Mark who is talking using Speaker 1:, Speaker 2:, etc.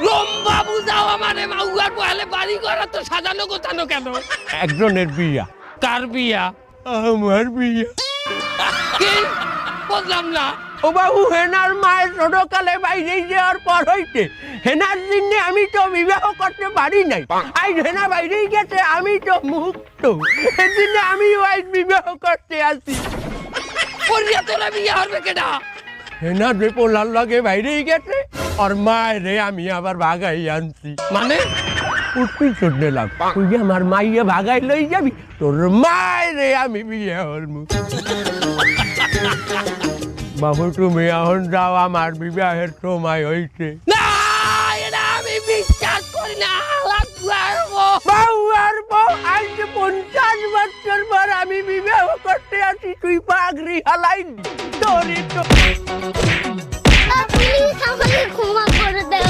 Speaker 1: লম্বা বুঝাও আমারে মাউয়ার বহালে বাড়ি করা তো সাজানো গোছানো কেন?
Speaker 2: একজনের বিয়া।
Speaker 1: কার বিয়া?
Speaker 2: আমার বিয়া।
Speaker 1: কি বুঝলাম না।
Speaker 2: ও বাবু, হেনার মায়ের ছোটকালে বাইরে যাওয়ার পর হইতে হেনার জন্য আমি তো বিবাহ করতে পারি নাই। আজ হেনা বাইরেই গেছে, আমি তো মুক্ত। সেদিনে আমি আজ বিবাহ করতে আসি।
Speaker 1: পরিয়া তোরা বিয়া হবে কেডা?
Speaker 2: হেনা যে পোলার লগে বাইরেই গেছে, আর মায়ের রে আমি আবার ভাগাই আনছি।
Speaker 1: মানে
Speaker 2: উঠবি শুনলাম তুই যে আমার মাইয়া ভাগাই লই যাবি, তোর মায়ের রে আমি বিয়ে হলমু। বাবু তুমি এখন যাও, আমার বিবাহের সময় হইছে।
Speaker 1: না, এটা আমি বিশ্বাস করি না।
Speaker 2: বাবু আর বউ, আজ 50 বছর পর আমি বিবাহ করতে আসি, তুই পাগড়ি হালাই তোর তো।
Speaker 3: প্লিজ আমাকে ক্ষমা করে দাও।